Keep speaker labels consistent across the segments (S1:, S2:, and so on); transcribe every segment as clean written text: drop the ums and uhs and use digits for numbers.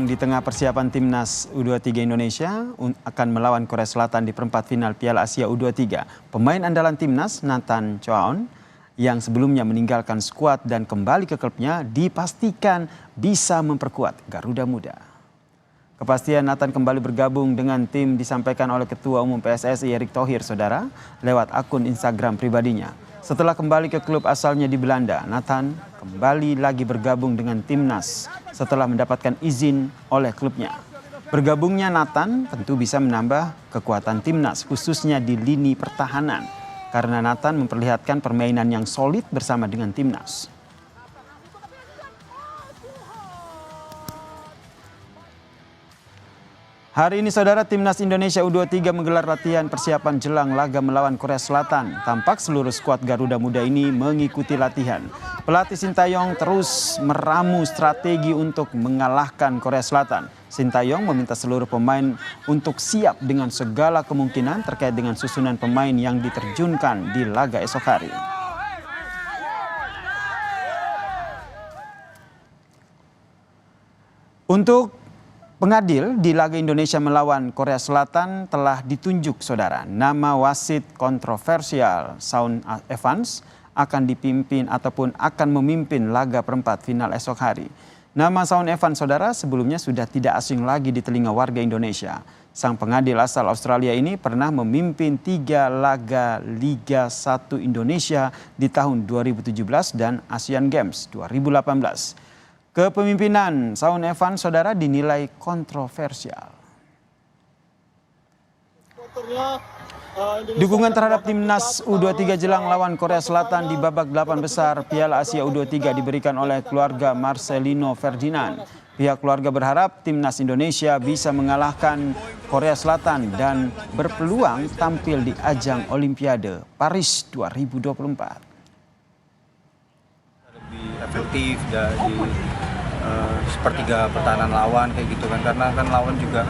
S1: di tengah persiapan timnas U23 Indonesia akan melawan Korea Selatan di perempat final Piala Asia U23. Pemain andalan timnas Nathan Choaon yang sebelumnya meninggalkan skuad dan kembali ke klubnya dipastikan bisa memperkuat Garuda Muda. Kepastian Nathan kembali bergabung dengan tim disampaikan oleh Ketua Umum PSSI Erick Thohir, saudara, lewat akun Instagram pribadinya. Setelah kembali ke klub asalnya di Belanda, Nathan kembali lagi bergabung dengan timnas setelah mendapatkan izin oleh klubnya. Bergabungnya Nathan tentu bisa menambah kekuatan timnas, khususnya di lini pertahanan, karena Nathan memperlihatkan permainan yang solid bersama dengan timnas. Hari ini saudara, timnas Indonesia U23 menggelar latihan persiapan jelang laga melawan Korea Selatan. Tampak seluruh skuad Garuda Muda ini mengikuti latihan. Pelatih Sintayong terus meramu strategi untuk mengalahkan Korea Selatan. Sintayong meminta seluruh pemain untuk siap dengan segala kemungkinan terkait dengan susunan pemain yang diterjunkan di laga esok hari. Untuk pengadil di laga Indonesia melawan Korea Selatan telah ditunjuk, saudara. Nama wasit kontroversial Shaun Evans akan dipimpin ataupun akan memimpin laga perempat final esok hari. Nama Shaun Evans, saudara, sebelumnya sudah tidak asing lagi di telinga warga Indonesia. Sang pengadil asal Australia ini pernah memimpin 3 laga Liga 1 Indonesia di tahun 2017 dan Asian Games 2018. Kepemimpinan Shaun Evans, saudara, dinilai kontroversial. Dukungan terhadap timnas U23 jelang lawan Korea Selatan di babak 8 besar Piala Asia U23 diberikan oleh keluarga Marcelino Ferdinand. Pihak keluarga berharap timnas Indonesia bisa mengalahkan Korea Selatan dan berpeluang tampil di ajang Olimpiade Paris 2024.
S2: Lebih efektif dari sepertiga pertahanan lawan kayak gitu kan, karena kan lawan juga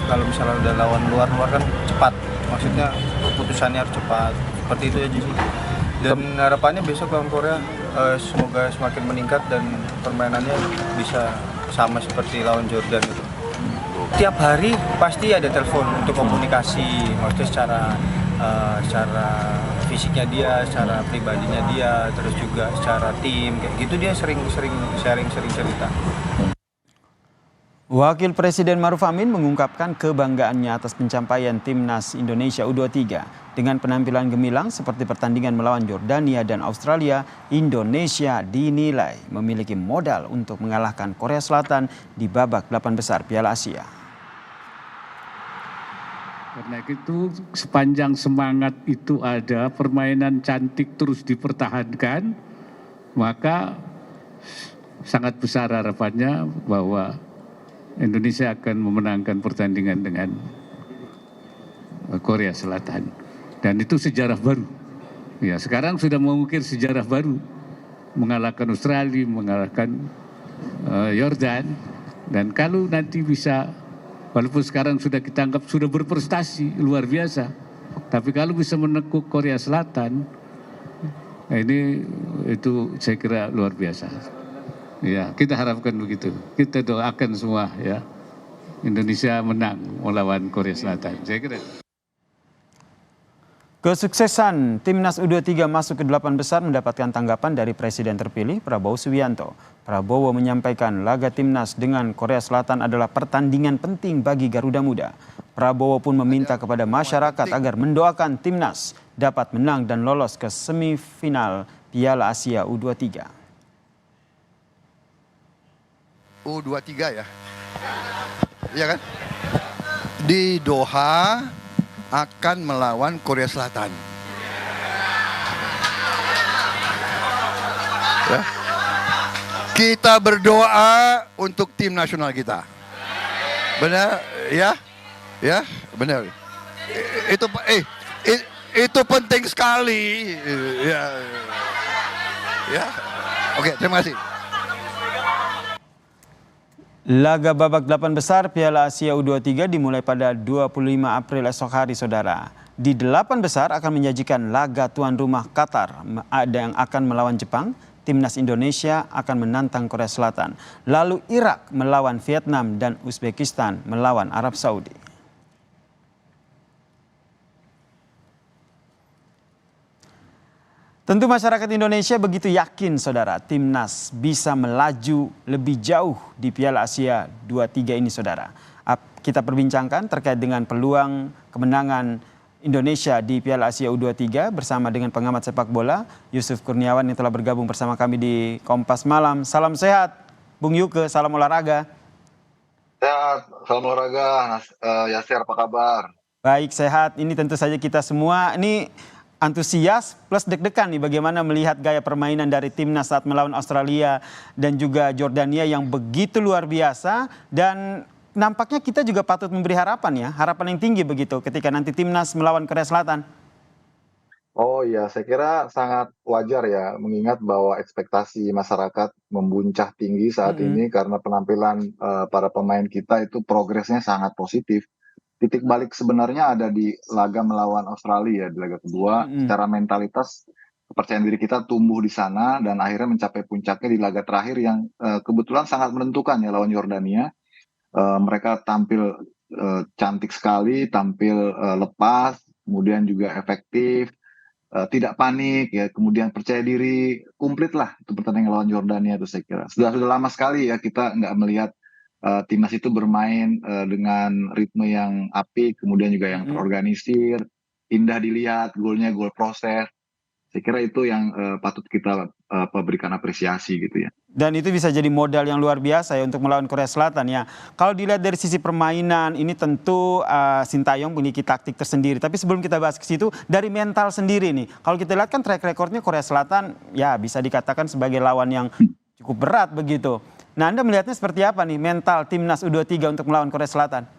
S2: kalau misalnya udah lawan luar kan cepat, maksudnya keputusannya harus cepat, seperti itu aja sih. Dan harapannya besok lawan Korea semoga semakin meningkat dan permainannya bisa sama seperti lawan Jordan itu. Tiap hari pasti ada telepon untuk komunikasi, maksudnya secara fisiknya dia, secara pribadinya dia, terus juga secara tim kayak gitu, dia sering sharing cerita.
S1: Wakil Presiden Maruf Amin mengungkapkan kebanggaannya atas pencapaian timnas Indonesia U23. Dengan penampilan gemilang seperti pertandingan melawan Jordania dan Australia, Indonesia dinilai memiliki modal untuk mengalahkan Korea Selatan di babak 8 besar Piala Asia.
S3: Karena itu sepanjang semangat itu ada, permainan cantik terus dipertahankan, maka sangat besar harapannya bahwa Indonesia akan memenangkan pertandingan dengan Korea Selatan. Dan itu sejarah baru. Ya, sekarang sudah mengukir sejarah baru. Mengalahkan Australia, mengalahkan Yordan. Dan kalau nanti bisa, walaupun sekarang sudah kita anggap sudah berprestasi luar biasa, tapi kalau bisa menekuk Korea Selatan, itu saya kira luar biasa. Ya, kita harapkan begitu. Kita doakan semua ya, Indonesia menang melawan Korea Selatan. Saya kira.
S1: Kesuksesan timnas U23 masuk ke 8 besar mendapatkan tanggapan dari Presiden terpilih Prabowo Subianto. Prabowo menyampaikan laga timnas dengan Korea Selatan adalah pertandingan penting bagi Garuda Muda. Prabowo pun meminta kepada masyarakat agar mendoakan timnas dapat menang dan lolos ke semifinal Piala Asia U23.
S4: U23 ya, iya kan? Di Doha akan melawan Korea Selatan. Ya. Kita berdoa untuk tim nasional kita. Benar ya? Ya, benar. Itu penting sekali. Ya. Ya. Oke, terima kasih.
S1: Laga babak 8 besar Piala Asia U23 dimulai pada 25 April esok hari, saudara. Di 8 besar akan menyajikan laga tuan rumah Qatar yang akan melawan Jepang, timnas Indonesia akan menantang Korea Selatan. Lalu Irak melawan Vietnam dan Uzbekistan melawan Arab Saudi. Tentu masyarakat Indonesia begitu yakin, saudara, timnas bisa melaju lebih jauh di Piala Asia 23 ini, saudara. Kita perbincangkan terkait dengan peluang kemenangan Indonesia di Piala Asia U23 bersama dengan pengamat sepak bola Yusuf Kurniawan yang telah bergabung bersama kami di Kompas Malam. Salam sehat, Bung Yuke, salam olahraga.
S5: Sehat, salam olahraga. Yasir, apa kabar?
S1: Baik, sehat. Ini tentu saja kita semua ini antusias plus deg-degan nih bagaimana melihat gaya permainan dari timnas saat melawan Australia dan juga Jordania yang begitu luar biasa, dan nampaknya kita juga patut memberi harapan ya, harapan yang tinggi begitu ketika nanti timnas melawan Korea Selatan.
S5: Oh iya, saya kira sangat wajar ya, mengingat bahwa ekspektasi masyarakat membuncah tinggi saat ini karena penampilan para pemain kita itu progresnya sangat positif. Titik balik sebenarnya ada di laga melawan Australia, di laga kedua. Secara mentalitas, kepercayaan diri kita tumbuh di sana dan akhirnya mencapai puncaknya di laga terakhir yang kebetulan sangat menentukan ya, lawan Yordania. Mereka tampil cantik sekali, tampil lepas, kemudian juga efektif, tidak panik ya, kemudian percaya diri, komplit lah itu pertandingan lawan Yordania itu saya kira. Sudah lama sekali ya kita nggak melihat timnas itu bermain dengan ritme yang apik, kemudian juga yang terorganisir, indah dilihat, golnya gol proses. Saya kira itu yang patut kita berikan apresiasi gitu ya.
S1: Dan itu bisa jadi modal yang luar biasa ya untuk melawan Korea Selatan ya. Kalau dilihat dari sisi permainan, ini tentu Sintayong memiliki taktik tersendiri. Tapi sebelum kita bahas ke situ, dari mental sendiri nih. Kalau kita lihat kan track recordnya Korea Selatan ya bisa dikatakan sebagai lawan yang cukup berat begitu. Nah, Anda melihatnya seperti apa nih mental timnas U23 untuk melawan Korea Selatan?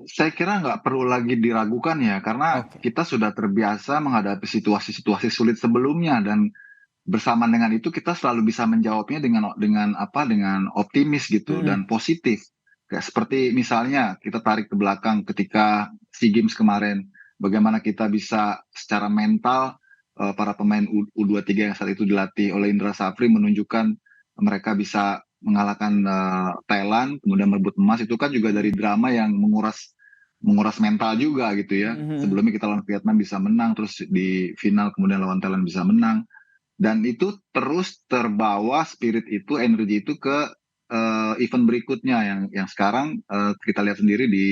S5: Saya kira nggak perlu lagi diragukan ya, karena kita sudah terbiasa menghadapi situasi-situasi sulit sebelumnya, dan bersamaan dengan itu kita selalu bisa menjawabnya dengan optimis gitu dan positif. Kayak seperti misalnya kita tarik ke belakang ketika SEA Games kemarin, bagaimana kita bisa secara mental para pemain U23 yang saat itu dilatih oleh Indra Safri menunjukkan mereka bisa mengalahkan Thailand, kemudian merebut emas. Itu kan juga dari drama yang menguras mental juga gitu ya. Sebelumnya kita lawan Vietnam bisa menang, terus di final kemudian lawan Thailand bisa menang, dan itu terus terbawa spirit itu, energi itu ke event berikutnya yang sekarang kita lihat sendiri di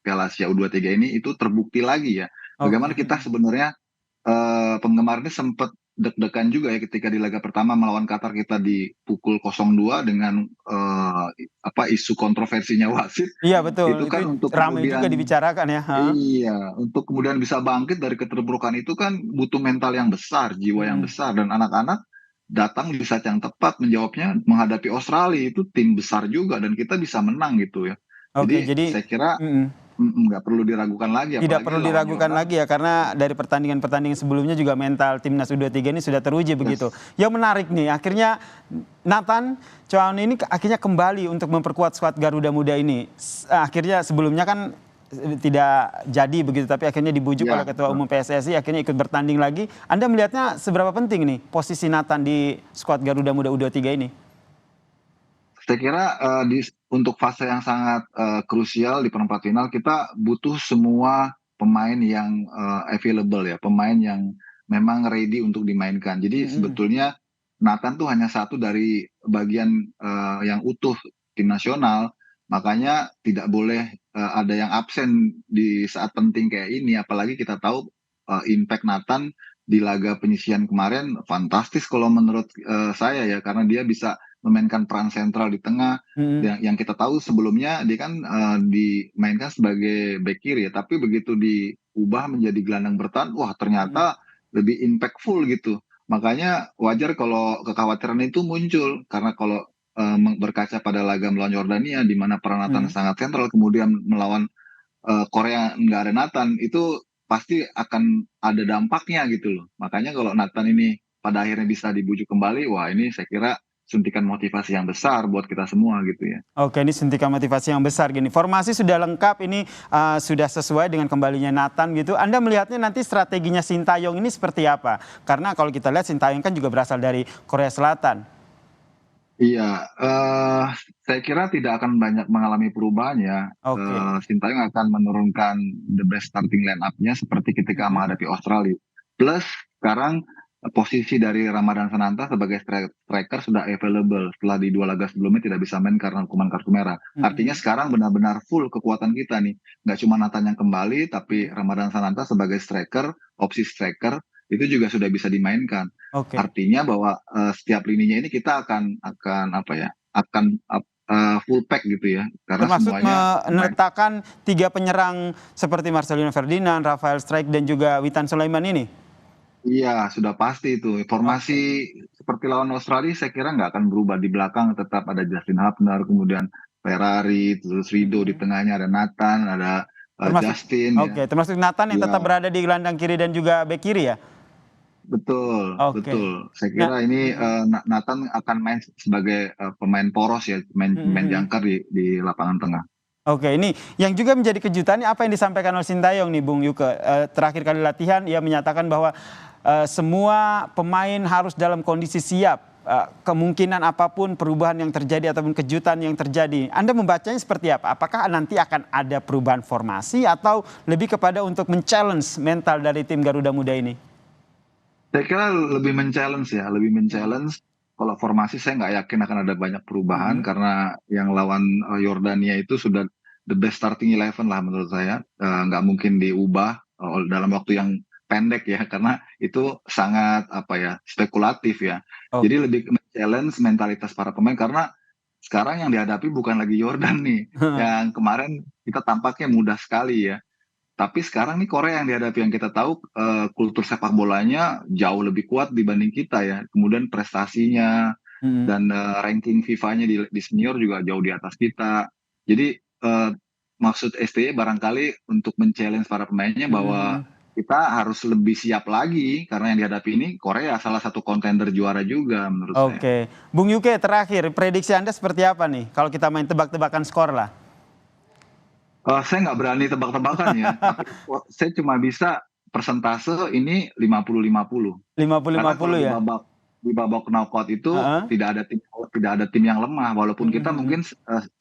S5: Piala Asia U23 ini, itu terbukti lagi ya. Bagaimana kita sebenarnya penggemar ini sempat deg-degan juga ya ketika di laga pertama melawan Qatar kita dipukul 0-2 dengan isu kontroversinya wasit.
S1: Iya betul,
S5: Itu kan untuk
S1: ramai
S5: kemudian
S1: juga dibicarakan ya.
S5: iya, untuk kemudian bisa bangkit dari keterpurukan itu kan butuh mental yang besar, jiwa yang besar, dan anak-anak datang di saat yang tepat menjawabnya. Menghadapi Australia itu tim besar juga dan kita bisa menang gitu ya.
S1: Oke, jadi
S5: saya kira nggak perlu diragukan lagi.
S1: tidak perlu diragukan lagi ya, karena dari pertandingan-pertandingan sebelumnya juga mental timnas U23 ini sudah teruji begitu. Yang menarik nih, akhirnya Nathan Chow ini akhirnya kembali untuk memperkuat skuad Garuda Muda ini. Akhirnya sebelumnya kan tidak jadi begitu, tapi akhirnya dibujuk oleh Ketua Umum PSSI, akhirnya ikut bertanding lagi. Anda melihatnya seberapa penting nih posisi Nathan di skuad Garuda Muda U23 ini?
S5: Saya kira untuk fase yang sangat krusial di perempat final, kita butuh semua pemain yang available ya, pemain yang memang ready untuk dimainkan. Jadi sebetulnya Nathan tuh hanya satu dari bagian yang utuh tim nasional, makanya tidak boleh ada yang absen di saat penting kayak ini. Apalagi kita tahu impact Nathan di laga penyisihan kemarin fantastis kalau menurut saya ya, karena dia bisa memainkan peran sentral di tengah. Yang kita tahu sebelumnya dia kan dimainkan sebagai bek kiri ya, tapi begitu diubah menjadi gelandang bertahan, wah ternyata lebih impactful gitu. Makanya wajar kalau kekhawatiran itu muncul, karena kalau berkaca pada laga melawan Yordania di mana peran Nathan sangat sentral, kemudian melawan Korea nggak ada Nathan, itu pasti akan ada dampaknya gitu loh. Makanya kalau Nathan ini pada akhirnya bisa dibujuk kembali, wah ini saya kira suntikan motivasi yang besar buat kita semua gitu ya.
S1: Oke, ini suntikan motivasi yang besar gini. Formasi sudah lengkap, ini sudah sesuai dengan kembalinya Nathan gitu. Anda melihatnya nanti strateginya Sintayong ini seperti apa? Karena kalau kita lihat Sintayong kan juga berasal dari Korea Selatan.
S5: Iya, saya kira tidak akan banyak mengalami perubahan ya.
S1: Oke.
S5: Sintayong akan menurunkan the best starting line-up-nya seperti ketika menghadapi Australia. Plus sekarang posisi dari Ramadan Sananta sebagai striker sudah available setelah di 2 laga sebelumnya tidak bisa main karena hukuman kartu merah. Artinya sekarang benar-benar full kekuatan kita nih. Nggak cuma Nathan yang kembali, tapi Ramadan Sananta sebagai striker, opsi striker, itu juga sudah bisa dimainkan.
S1: Oke.
S5: Artinya bahwa setiap lininya ini kita akan full pack gitu ya, karena
S1: Termasuk
S5: semuanya
S1: meletakkan 3 penyerang seperti Marcelino Ferdinand, Rafael Struijk dan juga Witan Sulaiman ini.
S5: iya sudah pasti itu formasi seperti lawan Australia saya kira nggak akan berubah. Di belakang tetap ada Justin Hubner, kemudian Ferrari, terus Rido di tengahnya ada Nathan, ada Justin.
S1: Oke, termasuk Nathan yang tetap berada di gelandang kiri dan juga bek kiri ya.
S5: Betul,
S1: Oke.
S5: betul. Saya kira ini Nathan akan main sebagai pemain poros ya, pemain jangkar di lapangan tengah.
S1: Oke, ini yang juga menjadi kejutan apa yang disampaikan oleh Sintayong nih Bung Yuke. Terakhir kali latihan ia menyatakan bahwa semua pemain harus dalam kondisi siap. Kemungkinan apapun perubahan yang terjadi ataupun kejutan yang terjadi. Anda membacanya seperti apa? Apakah nanti akan ada perubahan formasi atau lebih kepada untuk men-challenge mental dari tim Garuda Muda ini?
S5: Saya kira lebih men-challenge ya, lebih men-challenge. Kalau formasi saya nggak yakin akan ada banyak perubahan karena yang lawan Yordania itu sudah the best starting 11 lah menurut saya. Nggak mungkin diubah dalam waktu yang pendek ya, karena itu sangat spekulatif ya. Jadi lebih men-challenge mentalitas para pemain karena sekarang yang dihadapi bukan lagi Yordan nih. Yang kemarin kita tampaknya mudah sekali ya. Tapi sekarang nih Korea yang dihadapi, yang kita tahu kultur sepak bolanya jauh lebih kuat dibanding kita ya. Kemudian prestasinya dan ranking FIFA-nya di senior juga jauh di atas kita. Jadi maksud STY barangkali untuk men-challenge para pemainnya bahwa kita harus lebih siap lagi karena yang dihadapi ini Korea salah satu kontender juara juga menurut saya.
S1: Oke, Bung Yuke terakhir prediksi Anda seperti apa nih kalau kita main tebak-tebakan skor lah?
S5: Saya nggak berani tebak-tebakan ya, tapi saya cuma bisa persentase ini 50-50.
S1: 50-50 ya?
S5: Di babak knockout itu tidak ada tim yang lemah, walaupun kita mungkin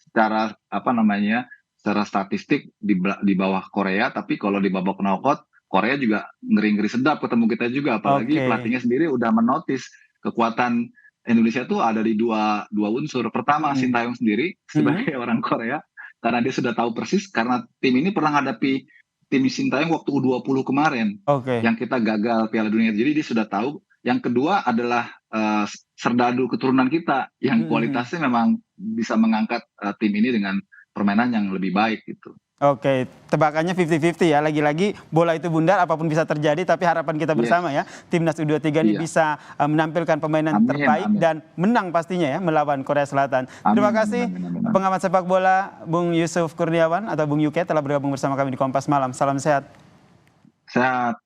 S5: secara secara statistik di bawah Korea, tapi kalau di babak knockout Korea juga ngeri-ngeri sedap ketemu kita juga, apalagi pelatihnya sendiri udah menotis kekuatan Indonesia tuh ada di dua unsur. Pertama Sintayong sendiri sebagai orang Korea, karena dia sudah tahu persis, karena tim ini pernah hadapi tim Sintayong waktu U20 kemarin yang kita gagal Piala Dunia, jadi dia sudah tahu. Yang kedua adalah serdadu keturunan kita yang kualitasnya memang bisa mengangkat tim ini dengan permainan yang lebih baik gitu.
S1: Oke, tebakannya 50-50 ya. Lagi-lagi bola itu bundar, apapun bisa terjadi. Tapi harapan kita bersama ya, Timnas U23 ini bisa menampilkan permainan terbaik dan menang pastinya ya melawan Korea Selatan. Terima kasih pengamat sepak bola Bung Yusuf Kurniawan atau Bung Yuke telah bergabung bersama kami di Kompas Malam. Salam sehat.
S5: Sehat.